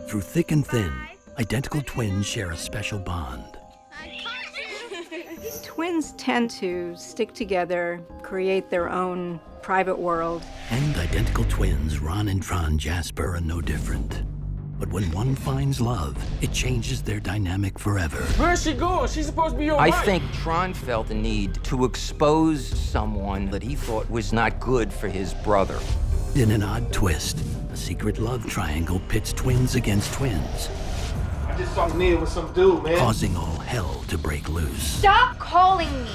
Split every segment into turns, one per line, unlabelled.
Through thick and thin, identical twins share a special bond.
Twins tend to stick together, create their own private world.
And identical twins, Ron and Tron Jasper, are no different. But when one finds love, it changes their dynamic forever.
Where's she going? She's supposed to be your
I
wife.
think Tron felt the need to expose someone that he thought was not good for his brother.
In an odd twist, a secret love triangle pits twins against twins,
I just saw Nia with some dude, man.
causing all hell to break loose.
Stop calling me!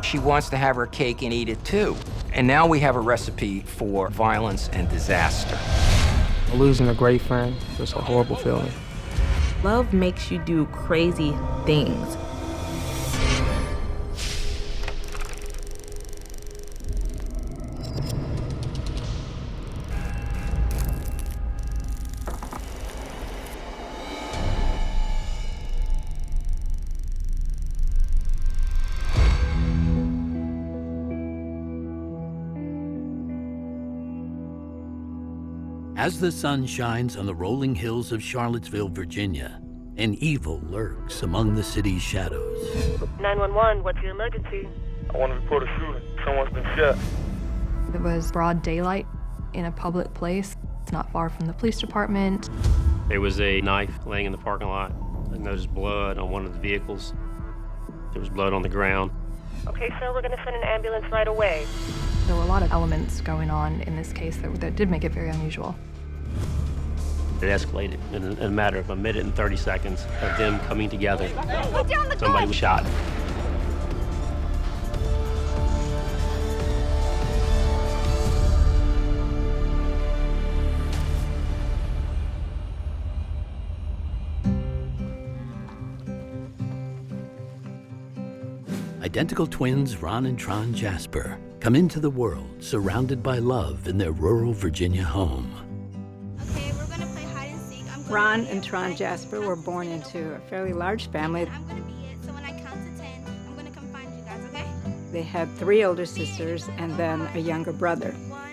She wants to have her cake and eat it too. And now we have a recipe for violence and disaster.
Losing a great friend is a horrible feeling.
Love makes you do crazy things.
As the sun shines on the rolling hills of Charlottesville, Virginia, an evil lurks among the city's shadows.
911, what's your emergency?
I want to report a shooting. Someone's been shot.
It was broad daylight in a public place. It's not far from the police department.
There was a knife laying in the parking lot. I noticed blood on one of the vehicles. There was blood on the ground.
Okay, sir, we're going to send an ambulance right away.
There were a lot of elements going on in this case that did make it very unusual.
It escalated in a matter of a minute and 30 seconds of them coming together.
Put down the
Somebody was shot.
Identical twins Ron and Tron Jasper come into the world surrounded by love in their rural Virginia home.
Okay, we're gonna play hide and seek.
Ron and Tron Jasper were born into a fairly large family.
I'm gonna be it, so when I count to 10, I'm gonna come find you guys, okay?
They had 3 older sisters and then a younger brother.
1,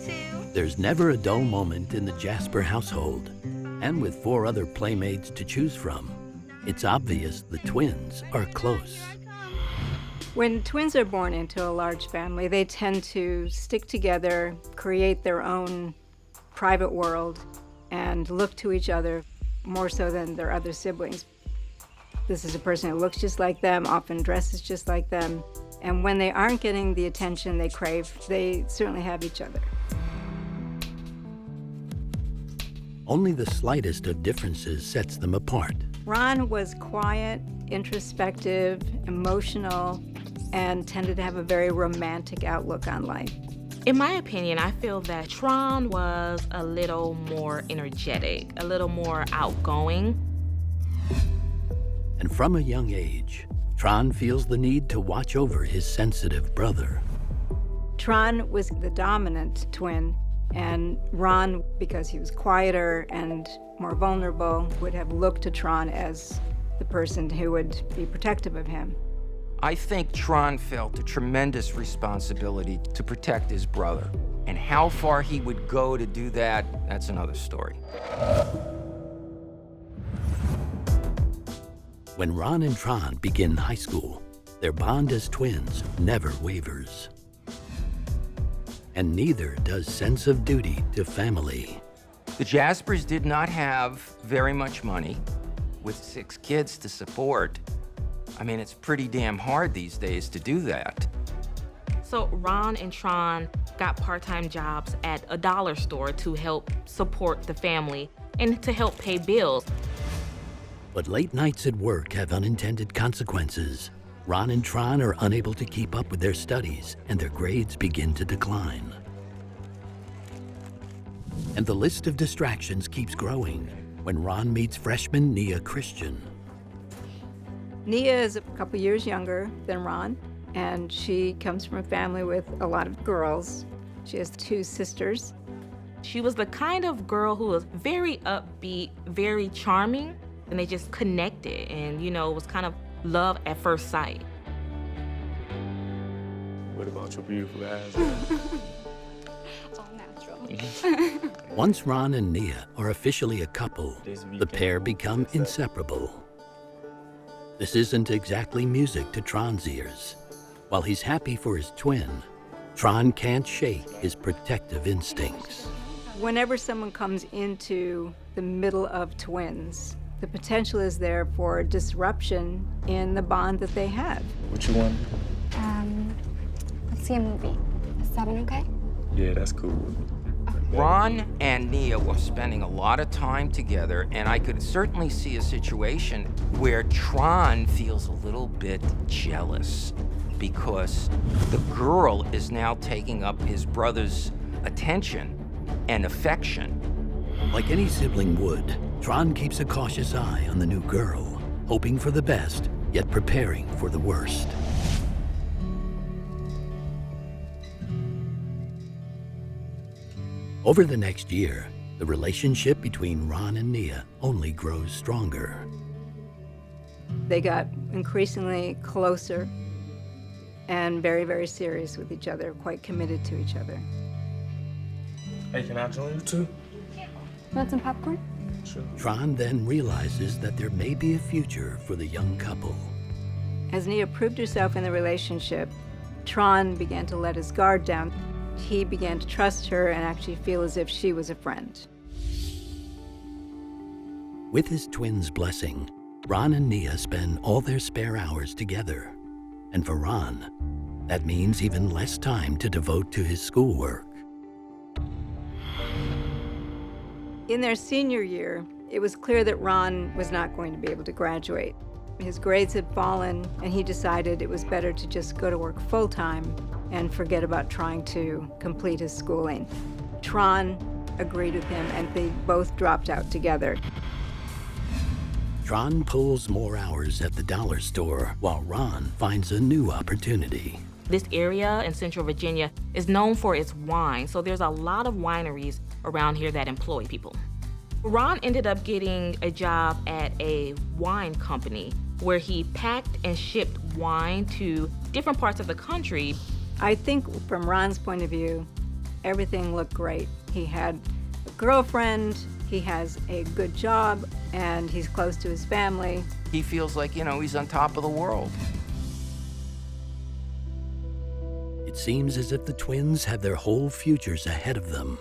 2.
There's never a dull moment in the Jasper household. And with 4 other playmates to choose from, it's obvious the twins are close.
When twins are born into a large family, they tend to stick together, create their own private world, and look to each other more so than their other siblings. This is a person who looks just like them, often dresses just like them, and when they aren't getting the attention they crave, they certainly have each other.
Only the slightest of differences sets them apart.
Ron was quiet, introspective, emotional, and tended to have a very romantic outlook on life.
In my opinion, I feel that Tron was a little more energetic, a little more outgoing.
And from a young age, Tron feels the need to watch over his sensitive brother.
Tron was the dominant twin, and Ron, because he was quieter and more vulnerable, would have looked to Tron as the person who would be protective of him.
I think Tron felt a tremendous responsibility to protect his brother. And how far he would go to do that, that's another story.
When Ron and Tron begin high school, their bond as twins never wavers. And neither does sense of duty to family.
The Jaspers did not have very much money. With 6 kids to support, I mean, it's pretty damn hard these days to do that.
So Ron and Tron got part-time jobs at a dollar store to help support the family and to help pay bills.
But late nights at work have unintended consequences. Ron and Tron are unable to keep up with their studies, and their grades begin to decline. And the list of distractions keeps growing when Ron meets freshman Nia Christian.
Nia is a couple years younger than Ron, and she comes from a family with a lot of girls. She has 2 sisters.
She was the kind of girl who was very upbeat, very charming, and they just connected, and it was kind of love at first sight.
What about your beautiful ass?
All natural.
Once Ron and Nia are officially a couple, the pair become inseparable. This isn't exactly music to Tron's ears. While he's happy for his twin, Tron can't shake his protective instincts.
Whenever someone comes into the middle of twins, the potential is there for disruption in the bond that they have.
What you want?
Let's see a movie. Is 7 okay?
Yeah, that's cool.
Ron and Nia were spending a lot of time together, and I could certainly see a situation where Tron feels a little bit jealous because the girl is now taking up his brother's attention and affection.
Like any sibling would, Tron keeps a cautious eye on the new girl, hoping for the best, yet preparing for the worst. Over the next year, the relationship between Ron and Nia only grows stronger.
They got increasingly closer and very, very serious with each other, quite committed to each other.
Hey, can I join you too?
Want some popcorn?
Sure.
Tron then realizes that there may be a future for the young couple.
As Nia proved herself in the relationship, Tron began to let his guard down. He began to trust her and actually feel as if she was a friend.
With his twins' blessing, Ron and Nia spend all their spare hours together. And for Ron, that means even less time to devote to his schoolwork.
In their senior year, it was clear that Ron was not going to be able to graduate. His grades had fallen, and he decided it was better to just go to work full-time and forget about trying to complete his schooling. Tron agreed with him, and they both dropped out together.
Tron pulls more hours at the dollar store, while Ron finds a new opportunity.
This area in Central Virginia is known for its wine, so there's a lot of wineries around here that employ people. Ron ended up getting a job at a wine company where he packed and shipped wine to different parts of the country.
I think from Ron's point of view, everything looked great. He had a girlfriend, he has a good job, and he's close to his family.
He feels like, he's on top of the world.
It seems as if the twins have their whole futures ahead of them,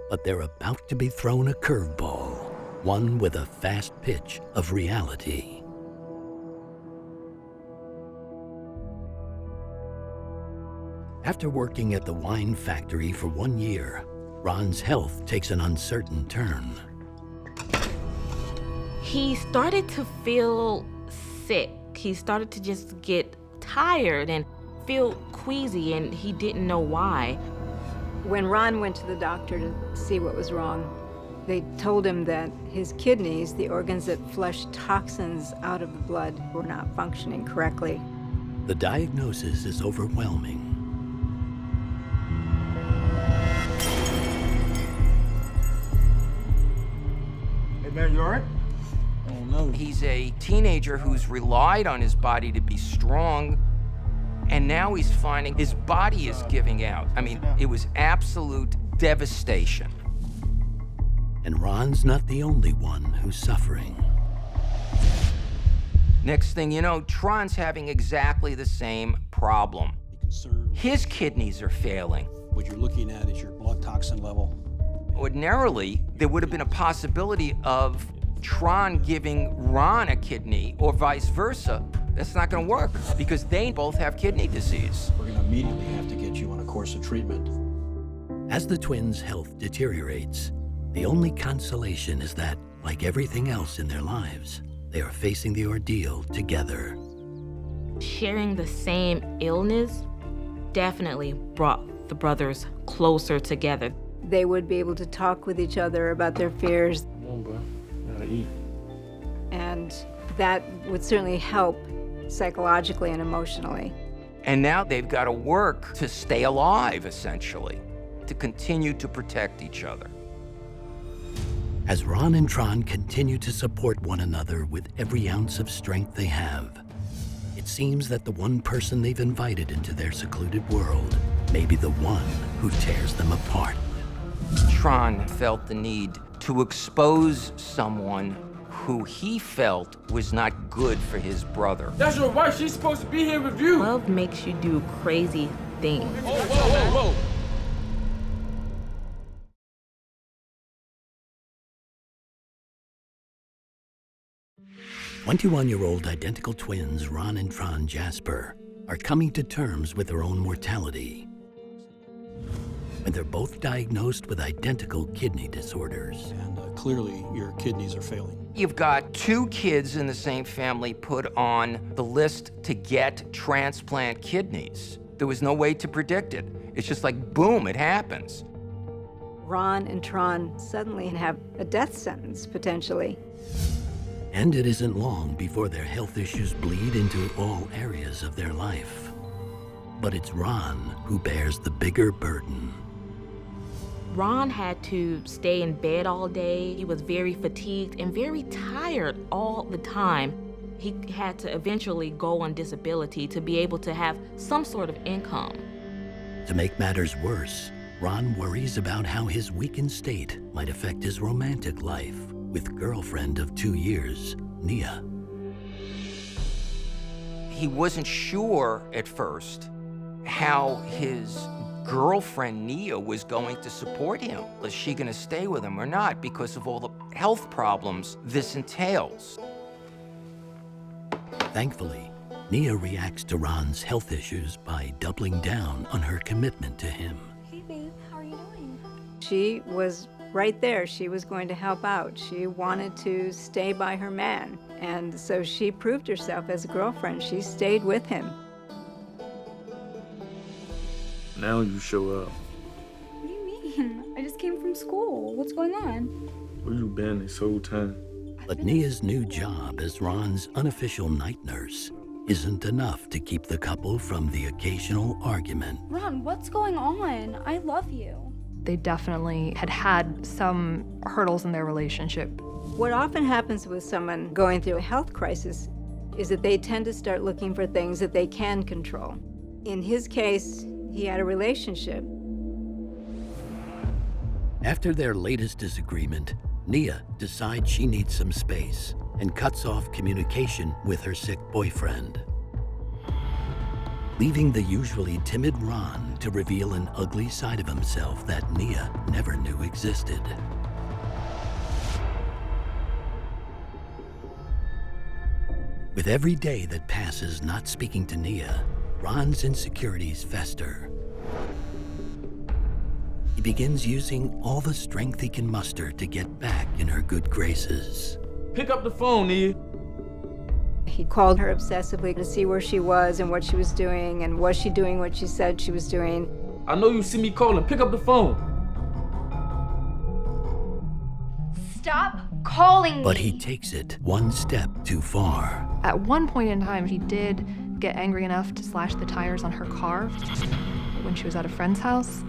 but they're about to be thrown a curveball, one with a fast pitch of reality. After working at the wine factory for 1 year, Ron's health takes an uncertain turn.
He started to feel sick. He started to just get tired and feel queasy, and he didn't know why.
When Ron went to the doctor to see what was wrong, they told him that his kidneys, the organs that flush toxins out of the blood, were not functioning correctly.
The diagnosis is overwhelming.
Hey man, you all right? Oh no.
He's a teenager who's relied on his body to be strong, and now he's finding his body is giving out. I mean, it was absolute devastation.
And Ron's not the only one who's suffering.
Next thing you know, Tron's having exactly the same problem. His kidneys are failing.
What you're looking at is your blood toxin level.
Ordinarily, there would have been a possibility of Tron giving Ron a kidney or vice versa. That's not going to work because they both have kidney disease.
We're going to immediately have to get you on a course of treatment.
As the twins' health deteriorates, the only consolation is that, like everything else in their lives, they are facing the ordeal together.
Sharing the same illness definitely brought the brothers closer together.
They would be able to talk with each other about their fears.
Come on, bro. You gotta eat.
And that would certainly help psychologically and emotionally.
And now they've got to work to stay alive, essentially, to continue to protect each other.
As Ron and Tron continue to support one another with every ounce of strength they have, it seems that the one person they've invited into their secluded world may be the one who tears them apart.
Tron felt the need to expose someone who he felt was not good for his brother.
That's your wife. She's supposed to be here with you.
Love makes you do crazy things.
Whoa, whoa, whoa, whoa.
21-year-old identical twins Ron and Tron Jasper are coming to terms with their own mortality. And they're both diagnosed with identical kidney disorders.
And clearly your kidneys are failing.
You've got two kids in the same family put on the list to get transplant kidneys. There was no way to predict it. It's just like, boom, it happens.
Ron and Tron suddenly have a death sentence, potentially.
And it isn't long before their health issues bleed into all areas of their life. But it's Ron who bears the bigger burden.
Ron had to stay in bed all day. He was very fatigued and very tired all the time. He had to eventually go on disability to be able to have some sort of income.
To make matters worse, Ron worries about how his weakened state might affect his romantic life with girlfriend of 2 years, Nia.
He wasn't sure at first how his girlfriend, Nia, was going to support him. Was she going to stay with him or not because of all the health problems this entails?
Thankfully, Nia reacts to Ron's health issues by doubling down on her commitment to him.
Hey, babe, how are you doing?
She was right there. She was going to help out. She wanted to stay by her man. And so she proved herself as a girlfriend. She stayed with him.
Now you show up.
What do you mean? I just came from school. What's going on?
Where you been this whole time?
But Nia's new job as Ron's unofficial night nurse isn't enough to keep the couple from the occasional argument.
Ron, what's going on? I love you.
They definitely had some hurdles in their relationship.
What often happens with someone going through a health crisis is that they tend to start looking for things that they can control. In his case, he had a relationship.
After their latest disagreement, Nia decides she needs some space and cuts off communication with her sick boyfriend, leaving the usually timid Ron to reveal an ugly side of himself that Nia never knew existed. With every day that passes not speaking to Nia, Ron's insecurities fester. He begins using all the strength he can muster to get back in her good graces.
Pick up the phone, Nia.
He called her obsessively to see where she was and what she was doing, and was she doing what she said she was doing.
I know you see me calling. Pick up the phone.
Stop calling me.
But he takes it one step too far.
At one point in time, he did get angry enough to slash the tires on her car when she was at a friend's house.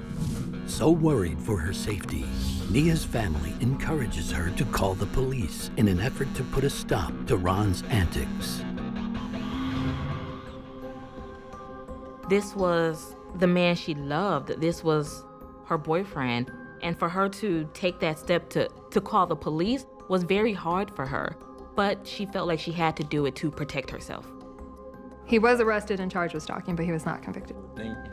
So worried for her safety, Nia's family encourages her to call the police in an effort to put a stop to Ron's antics.
This was the man she loved. This was her boyfriend. And for her to take that step to call the police was very hard for her. But she felt like she had to do it to protect herself.
He was arrested and charged with stalking, but he was not convicted.
Thank you.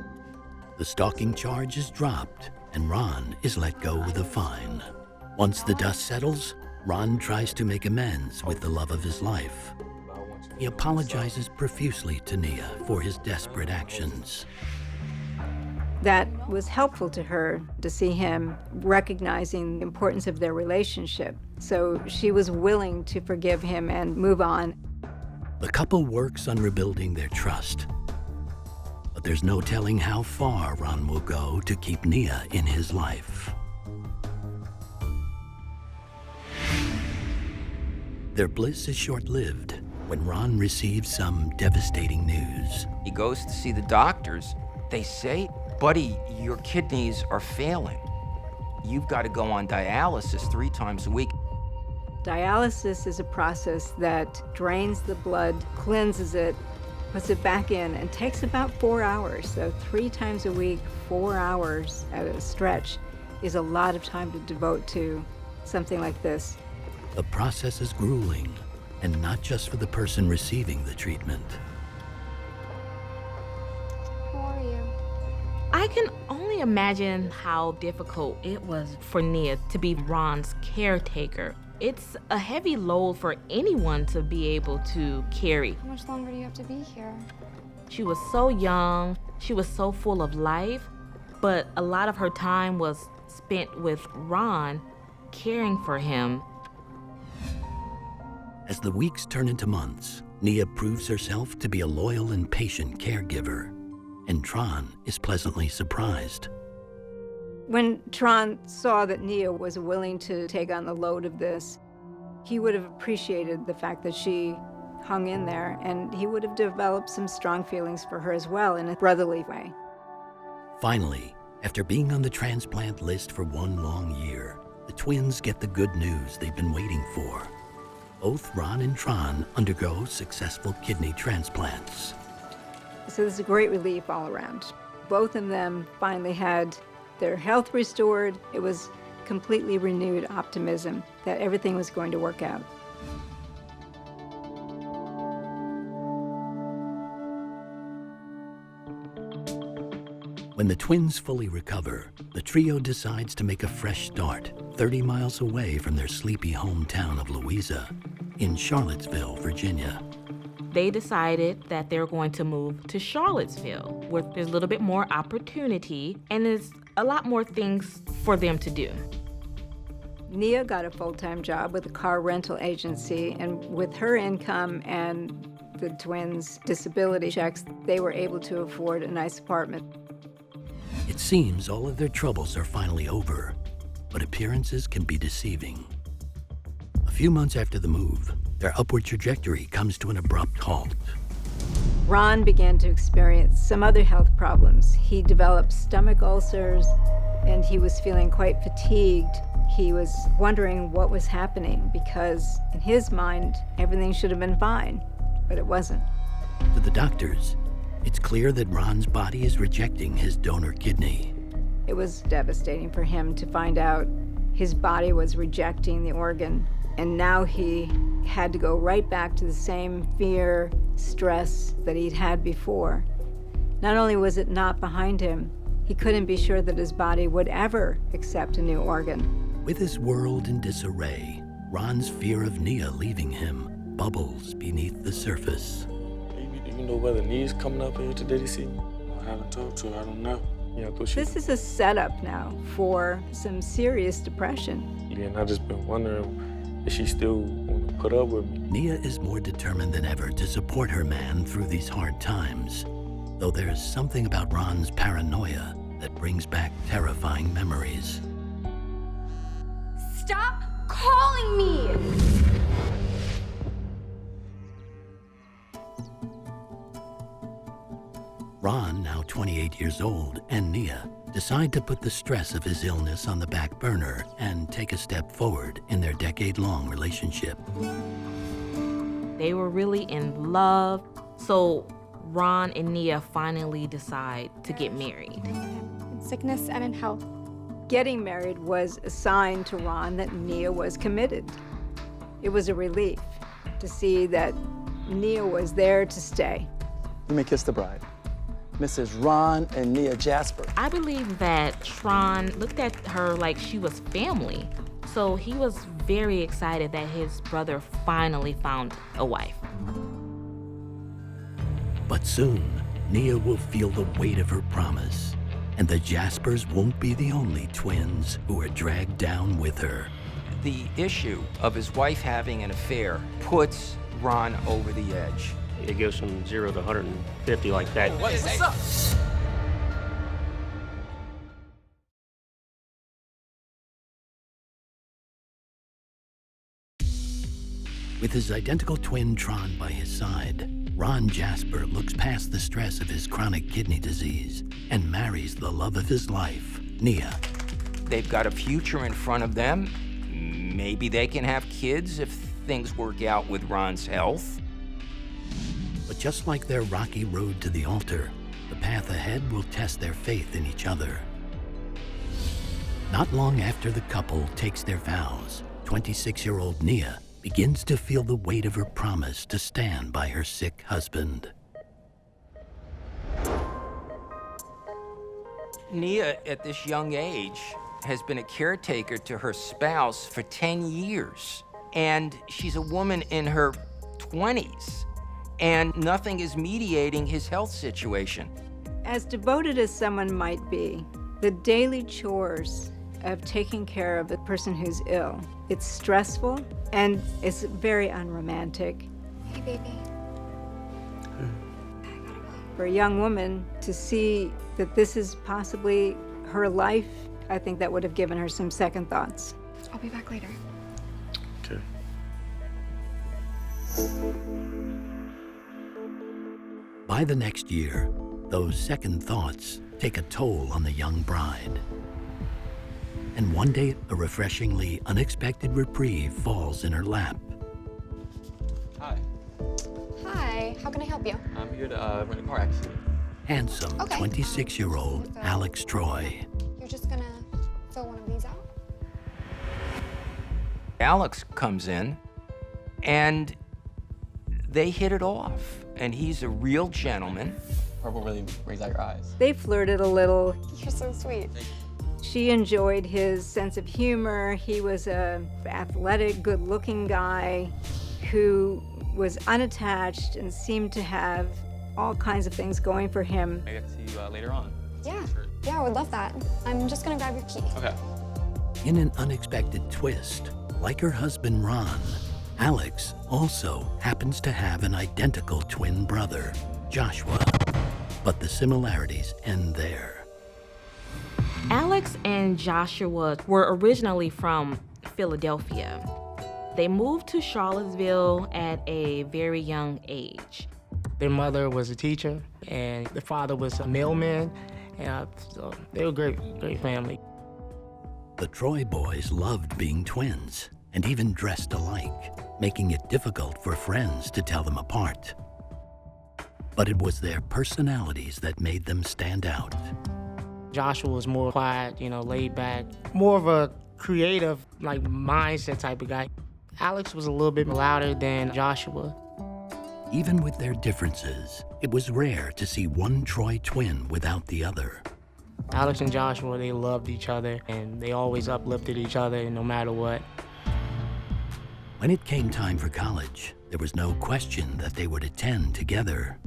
The stalking charge is dropped, and Ron is let go with a fine. Once the dust settles, Ron tries to make amends with the love of his life. He apologizes profusely to Nia for his desperate actions.
That was helpful to her to see him recognizing the importance of their relationship. So she was willing to forgive him and move on.
The couple works on rebuilding their trust. But there's no telling how far Ron will go to keep Nia in his life. Their bliss is short-lived when Ron receives some devastating news.
He goes to see the doctors. They say, buddy, your kidneys are failing. You've got to go on dialysis 3 times a week.
Dialysis is a process that drains the blood, cleanses it, puts it back in, and takes about 4 hours. So 3 times a week, 4 hours at a stretch. is a lot of time to devote to something like this.
The process is grueling, and not just for the person receiving the treatment.
Who are you?
I can only imagine how difficult it was for Nia to be Ron's caretaker. It's a heavy load for anyone to be able to carry.
How much longer do you have to be here?
She was so young, she was so full of life, but a lot of her time was spent with Ron, caring for him.
As the weeks turn into months, Nia proves herself to be a loyal and patient caregiver, and Tron is pleasantly surprised.
When Tron saw that Nia was willing to take on the load of this, he would have appreciated the fact that she hung in there, and he would have developed some strong feelings for her as well in a brotherly way.
Finally, after being on the transplant list for one long year, the twins get the good news they've been waiting for. Both Ron and Tron undergo successful kidney transplants.
So this is a great relief all around. Both of them finally had their health restored. It was completely renewed optimism that everything was going to work out.
When the twins fully recover, the trio decides to make a fresh start 30 miles away from their sleepy hometown of Louisa in Charlottesville, Virginia.
They decided that they're going to move to Charlottesville, where there's a little bit more opportunity and there's a lot more things for them to do.
Nia got a full-time job with a car rental agency, and with her income and the twins' disability checks, they were able to afford a nice apartment.
It seems all of their troubles are finally over, but appearances can be deceiving. A few months after the move, their upward trajectory comes to an abrupt halt.
Ron began to experience some other health problems. He developed stomach ulcers, and he was feeling quite fatigued. He was wondering what was happening because, in his mind, everything should have been fine, but it wasn't.
To the doctors, it's clear that Ron's body is rejecting his donor kidney.
It was devastating for him to find out his body was rejecting the organ, and now he had to go right back to the same fear, stress that he'd had before. Not only was it not behind him, he couldn't be sure that his body would ever accept a new organ.
With his world in disarray, Ron's fear of Nia leaving him bubbles beneath the surface.
Do you know whether Nia's coming up here today to see me? I haven't talked to her, I don't know. Yeah, I thought she...
This is a setup now for some serious depression.
Yeah, and I just been wondering if she still want to put up with me.
Nia is more determined than ever to support her man through these hard times, though there's something about Ron's paranoia that brings back terrifying memories.
Stop calling me!
Ron, now 28 years old, and Nia decide to put the stress of his illness on the back burner and take a step forward in their decade-long relationship.
They were really in love, so Ron and Nia finally decide to get married.
In sickness and in health.
Getting married was a sign to Ron that Nia was committed. It was a relief to see that Nia was there to stay.
You may kiss the bride. Mrs. Ron and Nia Jasper.
I believe that Tron looked at her like she was family. So he was very excited that his brother finally found a wife.
But soon, Nia will feel the weight of her promise, and the Jaspers won't be the only twins who are dragged down with her.
The issue of his wife having an affair puts Ron over the edge.
It goes from 0 to 150 like that.
What's up?
With his identical twin Tron by his side, Ron Jasper looks past the stress of his chronic kidney disease and marries the love of his life, Nia.
They've got a future in front of them. Maybe they can have kids if things work out with Ron's health.
But just like their rocky road to the altar, the path ahead will test their faith in each other. Not long after the couple takes their vows, 26-year-old Nia begins to feel the weight of her promise to stand by her sick husband.
Nia, at this young age, has been a caretaker to her spouse for 10 years. And she's a woman in her 20s, and nothing is mediating his health situation.
As devoted as someone might be, the daily chores of taking care of a person who's ill, it's stressful and it's very unromantic.
Hey, baby.
For a young woman to see that this is possibly her life, I think that would have given her some second thoughts.
I'll be back later.
Okay.
By the next year, those second thoughts take a toll on the young bride. And one day, a refreshingly unexpected reprieve falls in her lap.
Hi.
Hi, how can I help you?
I'm here to rent a car, actually.
Handsome,
Okay.
26-year-old Alex Troy.
You're just gonna fill one of these out?
Alex comes in, and they hit it off. And he's a real gentleman.
Purple really brings out your eyes.
They flirted a little.
You're so sweet.
She enjoyed his sense of humor. He was an athletic, good-looking guy who was unattached and seemed to have all kinds of things going for him.
Maybe I can see you later on.
Yeah, I would love that. I'm just gonna grab your key.
Okay.
In an unexpected twist, like her husband Ron, Alex also happens to have an identical twin brother, Joshua. But the similarities end there.
Alex and Joshua were originally from Philadelphia. They moved to Charlottesville at a very young age.
Their mother was a teacher, and the father was a mailman, and so they were a great family.
The Troy boys loved being twins and even dressed alike, making it difficult for friends to tell them apart. But it was their personalities that made them stand out.
Joshua was more quiet, laid back, more of a creative, mindset type of guy. Alex was a little bit louder than Joshua.
Even with their differences, it was rare to see one Troy twin without the other.
Alex and Joshua, they loved each other, and they always uplifted each other no matter what.
When it came time for college, there was no question that they would attend together.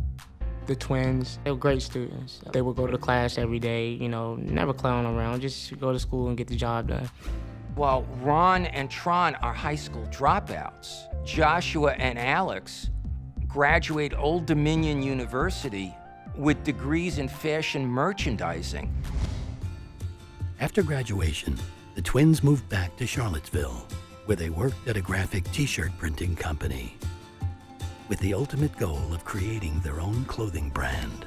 The twins, they were great students. They would go to class every day, never clown around, just go to school and get the job done.
While Ron and Tron are high school dropouts, Joshua and Alex graduate Old Dominion University with degrees in fashion merchandising.
After graduation, the twins moved back to Charlottesville, where they worked at a graphic t-shirt printing company, with the ultimate goal of creating their own clothing brand.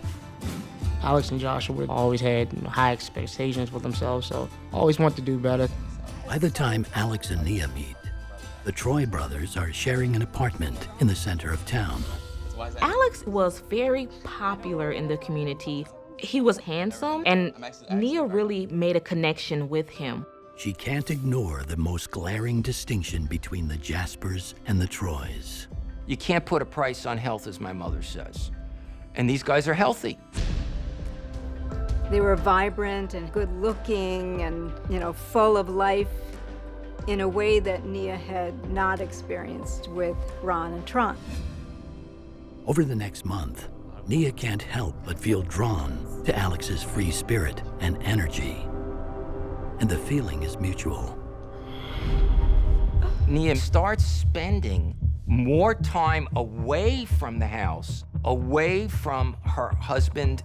Alex and Joshua always had high expectations for themselves, so always want to do better.
By the time Alex and Nia meet, the Troy brothers are sharing an apartment in the center of town.
Alex was very popular in the community. He was handsome, and Nia really made a connection with him.
She can't ignore the most glaring distinction between the Jaspers and the Troys.
You can't put a price on health, as my mother says. And these guys are healthy.
They were vibrant and good-looking and, full of life in a way that Nia had not experienced with Ron and Tron.
Over the next month, Nia can't help but feel drawn to Alex's free spirit and energy. And the feeling is mutual.
Nia starts spending more time away from the house, away from her husband,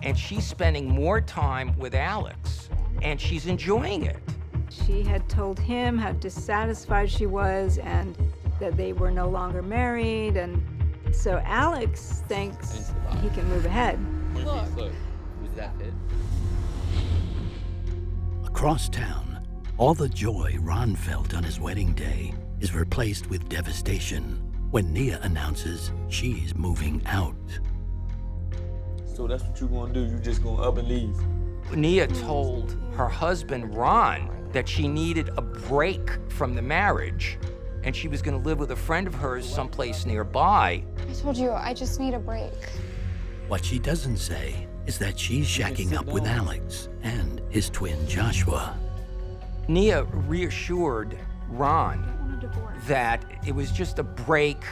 and she's spending more time with Alex, and she's enjoying it.
She had told him how dissatisfied she was and that they were no longer married, and so Alex thinks he can move ahead.
Look, does that fit?
Across town, all the joy Ron felt on his wedding day is replaced with devastation when Nia announces she's moving out.
So that's what you gonna do? You just gonna up and leave?
Nia told her husband, Ron, that she needed a break from the marriage, and she was going to live with a friend of hers someplace nearby.
I told you, I just need a break.
What she doesn't say is that she's shacking up with Alex and his twin Joshua.
Nia reassured Ron that it was just a break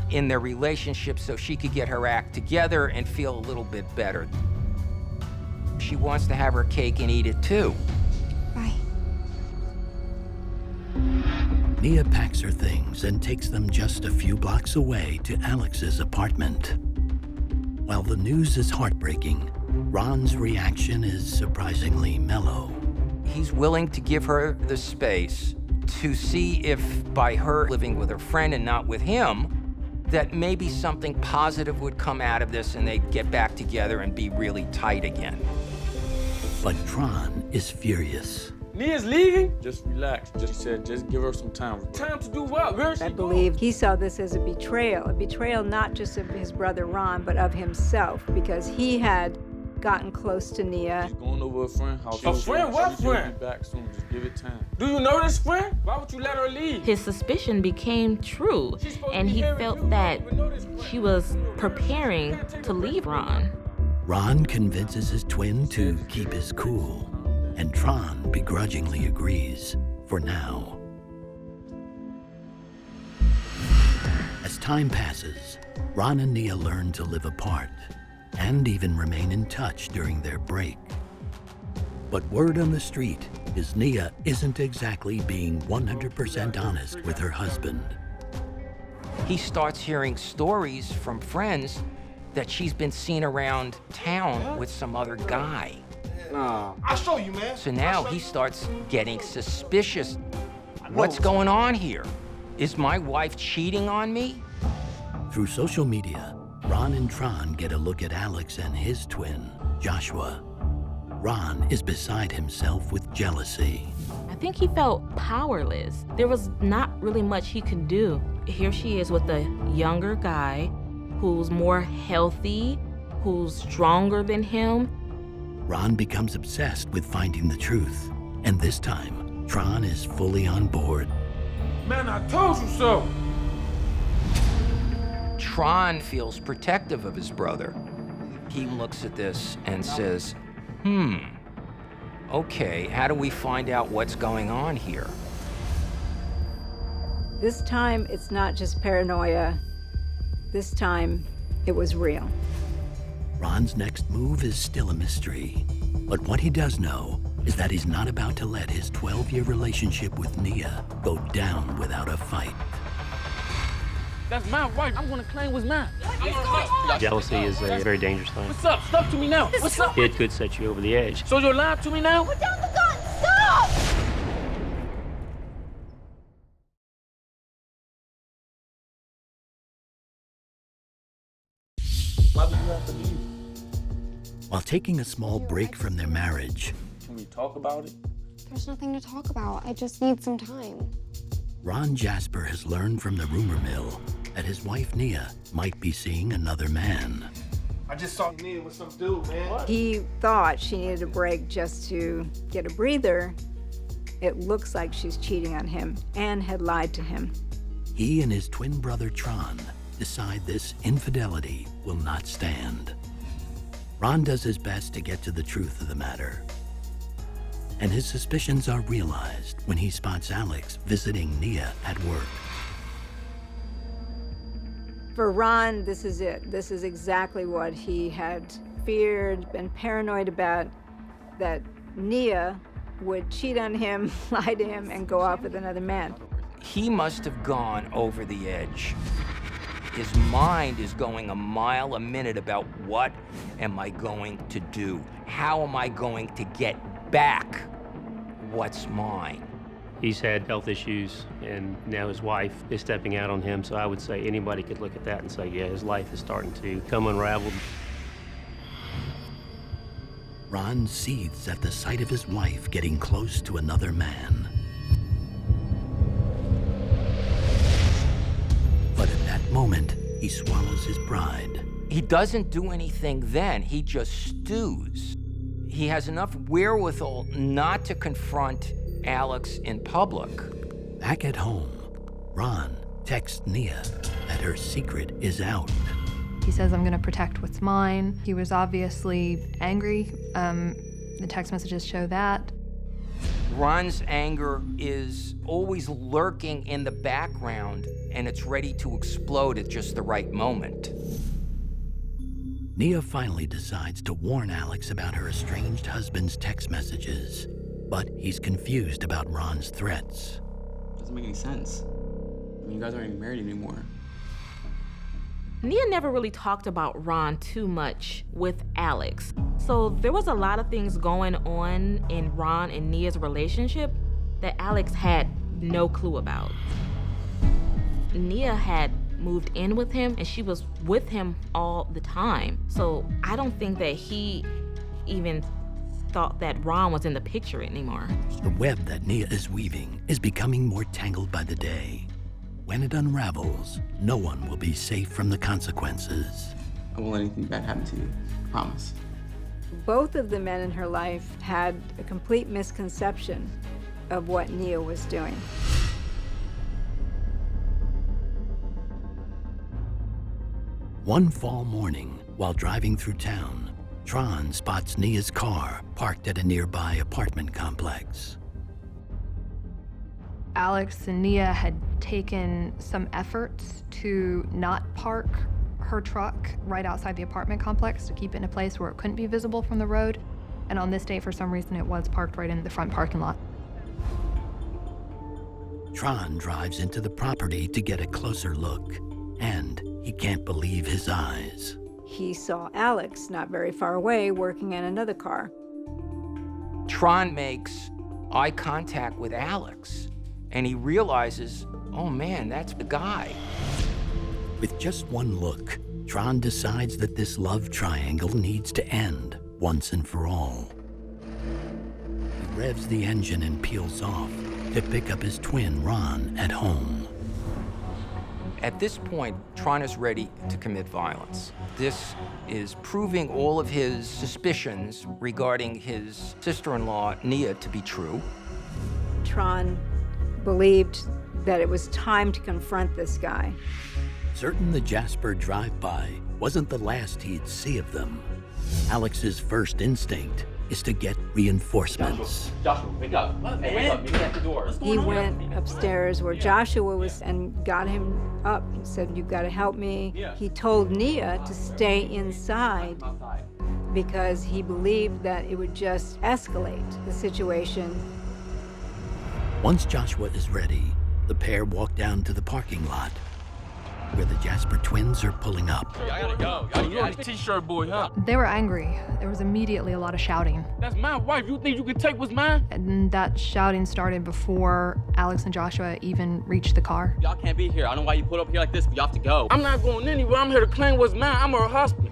in their relationship so she could get her act together and feel a little bit better. She wants to have her cake and eat it too.
Bye.
Nia packs her things and takes them just a few blocks away to Alex's apartment. While the news is heartbreaking, Ron's reaction is surprisingly mellow.
He's willing to give her the space to see if by her living with her friend and not with him, that maybe something positive would come out of this and they'd get back together and be really tight again.
But Tron is furious.
Nia's leaving?
Just relax. She said, just give her some time.
Time to do what? Where's she
I
going?
believe he saw this as a betrayal not just of his brother Ron, but of himself, because he had gotten close to Nia.
She's going over a friend's house.
A friend? What friend?
She'll be back soon. Just give it time.
Do you know this friend? Why would you let her leave?
His suspicion became true, and he felt that she was preparing to leave Ron.
Ron convinces his twin to keep his cool, and Tron begrudgingly agrees, for now. As time passes, Ron and Nia learn to live apart, and even remain in touch during their break. But word on the street is Nia isn't exactly being 100% honest with her husband.
He starts hearing stories from friends that she's been seen around town with some other guy.
Nah.
I'll show you, man.
So now he starts getting suspicious. What's going on here? Is my wife cheating on me?
Through social media, Ron and Tron get a look at Alex and his twin, Joshua. Ron is beside himself with jealousy.
I think he felt powerless. There was not really much he could do. Here she is with a younger guy who's more healthy, who's stronger than him.
Ron becomes obsessed with finding the truth, and this time, Tron is fully on board.
Man, I told you so.
Tron feels protective of his brother. He looks at this and says, okay, how do we find out what's going on here?
This time, it's not just paranoia. This time, it was real.
Ron's next move is still a mystery, but what he does know is that he's not about to let his 12-year relationship with Nia go down without a fight.
That's my wife. I'm gonna claim what's mine.
Jealousy is a very dangerous thing.
What's up? Stop to me now. What's up?
It could set you over the edge.
So you're lying to me now?
Put down the gun! Stop!
Why would you have to leave?
While taking a small break from their marriage,
Can we talk about it?
There's nothing to talk about. I just need some time.
Ron Jasper has learned from the rumor mill that his wife Nia might be seeing another man.
I just saw Nia with some dude, man.
He thought she needed a break just to get a breather. It looks like she's cheating on him and had lied to him.
He and his twin brother Tron decide this infidelity will not stand. Ron does his best to get to the truth of the matter, and his suspicions are realized when he spots Alex visiting Nia at work.
For Ron, this is it. This is exactly what he had feared, been paranoid about, that Nia would cheat on him, lie to him, and go off with another man.
He must have gone over the edge. His mind is going a mile a minute about what am I going to do? How am I going to get back what's mine?
He's had health issues, and now his wife is stepping out on him, so I would say anybody could look at that and say, yeah, his life is starting to come unraveled.
Ron seethes at the sight of his wife getting close to another man. But at that moment, he swallows his pride.
He doesn't do anything then, he just stews. He has enough wherewithal not to confront Alex in public.
Back at home, Ron texts Nia that her secret is out.
He says, I'm gonna protect what's mine. He was obviously angry. The text messages show that.
Ron's anger is always lurking in the background, and it's ready to explode at just the right moment.
Nia finally decides to warn Alex about her estranged husband's text messages, but he's confused about Ron's threats.
Doesn't make any sense. I mean, you guys aren't even married anymore.
Nia never really talked about Ron too much with Alex. So there was a lot of things going on in Ron and Nia's relationship that Alex had no clue about. Nia had moved in with him and she was with him all the time. So I don't think that he even thought that Ron was in the picture anymore.
The web that Nia is weaving is becoming more tangled by the day. When it unravels, no one will be safe from the consequences.
I won't let anything bad happen to you, I promise.
Both of the men in her life had a complete misconception of what Nia was doing.
One fall morning, while driving through town, Tron spots Nia's car parked at a nearby apartment complex.
Alex and Nia had taken some efforts to not park her truck right outside the apartment complex to keep it in a place where it couldn't be visible from the road. And on this day, for some reason, it was parked right in the front parking lot.
Tron drives into the property to get a closer look, and he can't believe his eyes.
He saw Alex not very far away working in another car.
Tron makes eye contact with Alex, and he realizes, oh man, that's the guy.
With just one look, Tron decides that this love triangle needs to end once and for all. He revs the engine and peels off to pick up his twin, Ron, at home.
At this point, Tron is ready to commit violence. This is proving all of his suspicions regarding his sister-in-law, Nia, to be true.
Tron believed that it was time to confront this guy.
Certain the Jasper drive-by wasn't the last he'd see of them. Alex's first instinct is to get reinforcements.
Joshua, wake up. Hey, wake up. Meet me at the door.
He went upstairs where Joshua was and got him up and said, "You've got to help me." He told Nia to stay inside because he believed that it would just escalate the situation.
Once Joshua is ready, the pair walk down to the parking lot where the Jasper twins are pulling up.
I gotta go. You're the t-shirt boy, huh?
They were angry. There was immediately a lot of shouting.
That's my wife. You think you can take what's mine?
And that shouting started before Alex and Joshua even reached the car.
Y'all can't be here. I don't know why you put up here like this, but you have to go.
I'm not going anywhere. I'm here to claim what's mine. I'm her husband.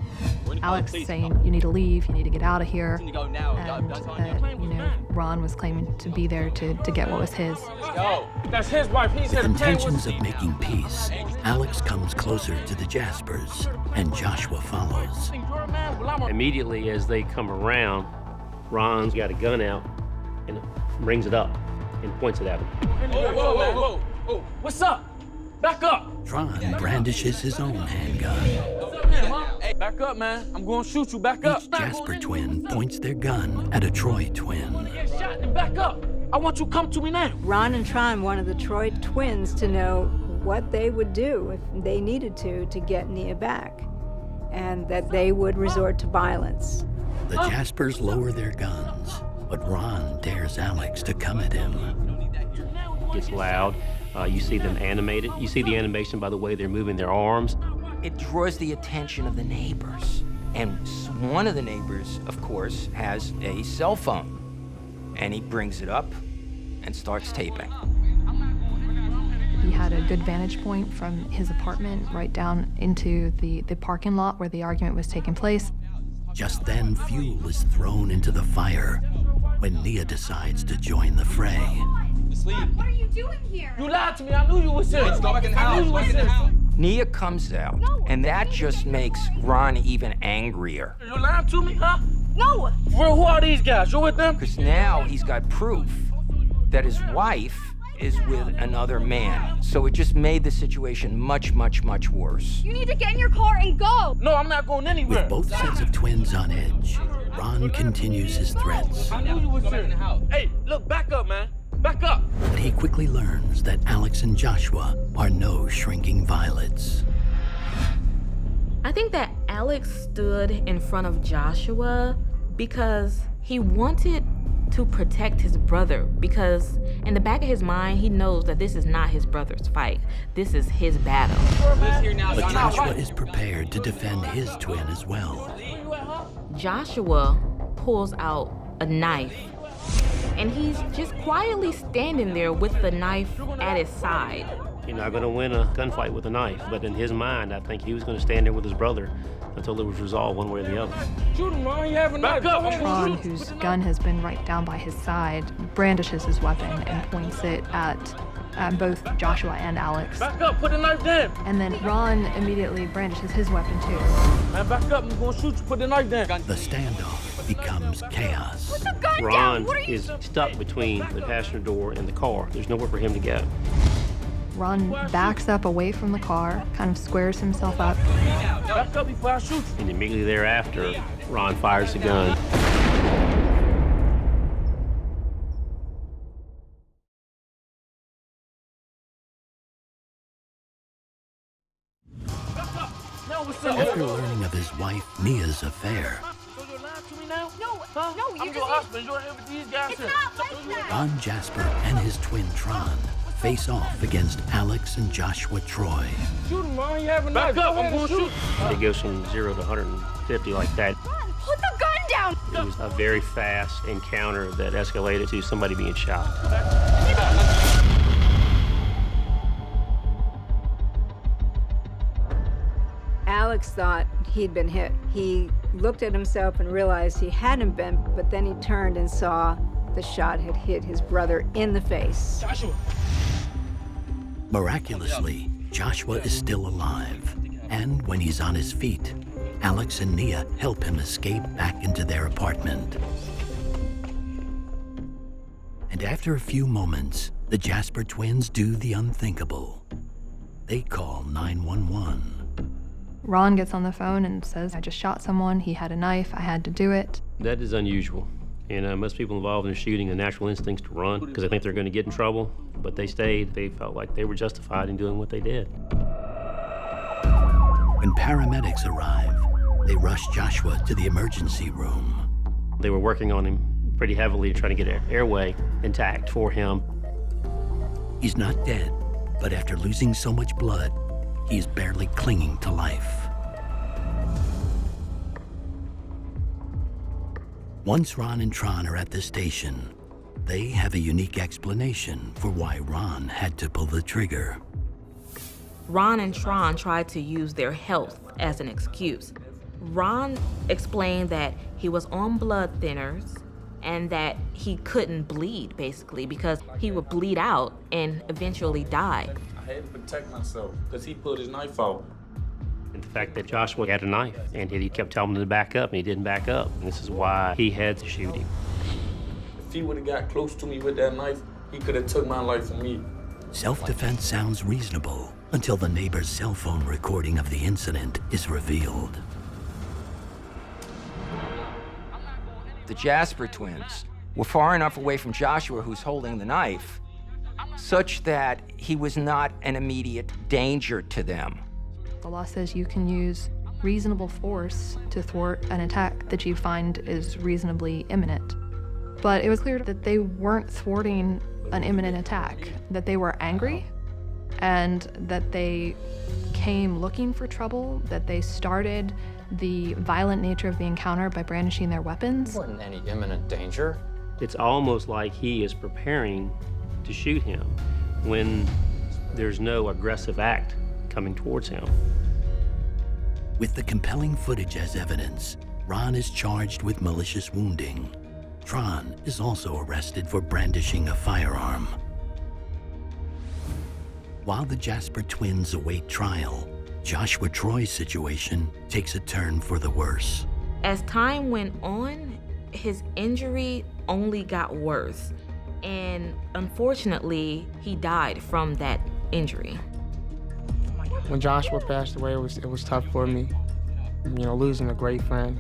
Alex saying, you need to leave, you need to get out of here.
You need to go now.
And that, Ron was claiming to be there to get what was his.
Let's go. That's his wife. He's here to claim
intentions of making peace, Alex comes closer to the Jaspers, and Joshua follows.
Immediately as they come around, Ron's got a gun out and brings it up and points it at him.
Whoa. What's up? Back up.
Tron brandishes his own handgun.
Back up, man. I'm gonna shoot you. Back up.
Each Jasper twin points their gun at a Troy twin.
Back up. I want you to come to me now.
Ron and Tron wanted the Troy twins to know what they would do if they needed to get Nia back, and that they would resort to violence.
The Jaspers lower their guns, but Ron dares Alex to come at him.
It gets loud. You see them animated. You see the animation by the way they're moving their arms.
It draws the attention of the neighbors. And one of the neighbors, of course, has a cell phone. And he brings it up and starts taping.
He had a good vantage point from his apartment right down into the parking lot where the argument was taking place.
Just then, fuel is thrown into the fire when Nia decides to join the fray.
What are you doing here?
You lied to me. I knew you was here.
Let's go back in the house.
Nia comes out, and that just makes Ron even angrier.
You lied to me, huh?
No.
Who are these guys? You with them?
Because now he's got proof that his wife is with another man. So it just made the situation much, much, much worse.
You need to get in your car and go!
No, I'm not going anywhere.
With both sets of twins on edge, Ron continues his threats.
I knew you was here. Hey, look, back up, man. Back up.
But he quickly learns that Alex and Joshua are no shrinking violets.
I think that Alex stood in front of Joshua because he wanted to protect his brother, because in the back of his mind, he knows that this is not his brother's fight. This is his battle.
But Joshua is prepared to defend his twin as well.
Joshua pulls out a knife, and he's just quietly standing there with the knife at his side.
You're not going to win a gunfight with a knife, but in his mind, I think he was going to stand there with his brother until it was resolved one way or the other.
Shoot him, Ron. You have a knife. Back up.
Ron, whose gun has been right down by his side, brandishes his weapon and points it at both Joshua and Alex.
Back up. Put the knife down.
And then Ron immediately brandishes his weapon too.
Man, back up. I'm going to shoot you. Put the knife down.
The standoff becomes chaos.
Put the gun
Ron
down! What are you...
is stuck between the passenger door and the car. There's nowhere for him to go.
Ron backs up away from the car, kind of squares himself up.
Back up before I shoot you.
And immediately thereafter, Ron fires the gun.
After learning of his wife Nia's affair, Ron Jasper and his twin Tron face off against Alex and Joshua Troy.
Shoot him, Ron. You have a knife. Back up. I'm going to shoot.
It goes from 0 to 150 like that.
Ron, put the gun down!
It was a very fast encounter that escalated to somebody being shot.
Alex thought he'd been hit. He looked at himself and realized he hadn't been, but then he turned and saw the shot had hit his brother in the face.
Joshua.
Miraculously, Joshua is still alive, and when he's on his feet, Alex and Nia help him escape back into their apartment. And after a few moments, the Jasper twins do the unthinkable. They call 911.
Ron gets on the phone and says, I just shot someone, he had a knife, I had to do it.
That is unusual. And most people involved in shooting have natural instincts to run because they think they're going to get in trouble, but they stayed. They felt like they were justified in doing what they did.
When paramedics arrive, they rush Joshua to the emergency room.
They were working on him pretty heavily to try to get an airway intact for him.
He's not dead, but after losing so much blood, he is barely clinging to life. Once Ron and Tron are at the station, they have a unique explanation for why Ron had to pull the trigger.
Ron and Tron tried to use their health as an excuse. Ron explained that he was on blood thinners and that he couldn't bleed, basically, because he would bleed out and eventually die.
I had to protect myself because he pulled his knife out.
And the fact that Joshua had a knife and he kept telling him to back up and he didn't back up. And this is why he had to shoot him.
If he would have got close to me with that knife, he could have took my life from me.
Self-defense sounds reasonable until the neighbor's cell phone recording of the incident is revealed.
The Jasper twins were far enough away from Joshua, who's holding the knife, such that he was not an immediate danger to them.
The law says you can use reasonable force to thwart an attack that you find is reasonably imminent. But it was clear that they weren't thwarting an imminent attack, that they were angry, and that they came looking for trouble, that they started the violent nature of the encounter by brandishing their weapons.
There wasn't any imminent danger.
It's almost like he is preparing to shoot him when there's no aggressive act coming towards him.
With the compelling footage as evidence, Ron is charged with malicious wounding. Tron is also arrested for brandishing a firearm. While the Jasper twins await trial, Joshua Troy's situation takes a turn for the worse.
As time went on, his injury only got worse. And unfortunately, he died from that injury.
When Joshua passed away, it was tough for me. You know, losing a great friend.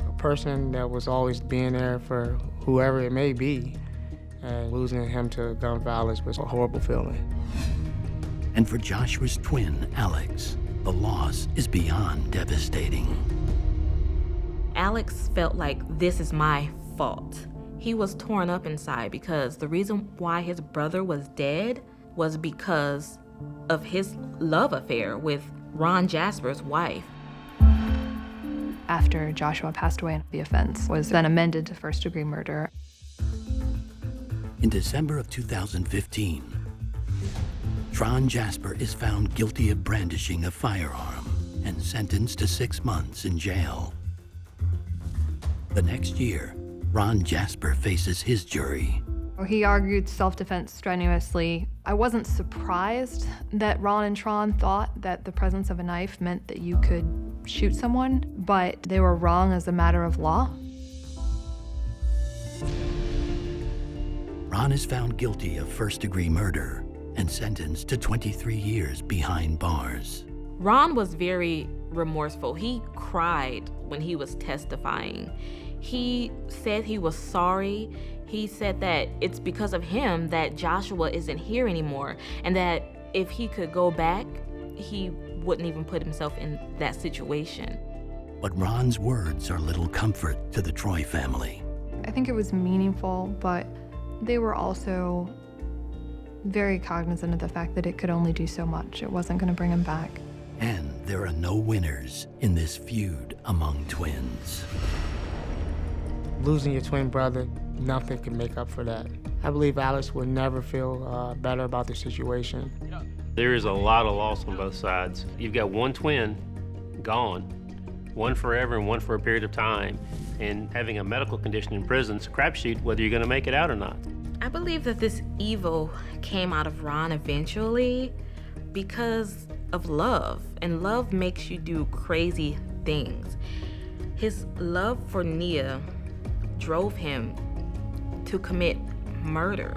A person that was always being there for whoever it may be, and losing him to gun violence was a horrible feeling.
And for Joshua's twin, Alex, the loss is beyond devastating.
Alex felt like this is my fault. He was torn up inside because the reason why his brother was dead was because of his love affair with Ron Jasper's wife.
After Joshua passed away, the offense was then amended to first-degree murder.
In December of 2015, Ron Jasper is found guilty of brandishing a firearm and sentenced to 6 months in jail. The next year, Ron Jasper faces his jury.
He argued self-defense strenuously. I wasn't surprised that Ron and Tron thought that the presence of a knife meant that you could shoot someone, but they were wrong as a matter of law.
Ron is found guilty of first-degree murder and sentenced to 23 years behind bars.
Ron was very remorseful. He cried when he was testifying. He said he was sorry. He said that it's because of him that Joshua isn't here anymore, and that if he could go back, he wouldn't even put himself in that situation.
But Ron's words are little comfort to the Troy family.
I think it was meaningful, but they were also very cognizant of the fact that it could only do so much. It wasn't going to bring him back.
And there are no winners in this feud among twins.
Losing your twin brother, nothing can make up for that. I believe Alex will never feel better about the situation.
There is a lot of loss on both sides. You've got one twin gone, one forever and one for a period of time, and having a medical condition in prison, it's a crapshoot whether you're going to make it out or not.
I believe that this evil came out of Ron eventually because of love, and love makes you do crazy things. His love for Nia drove him to commit murder.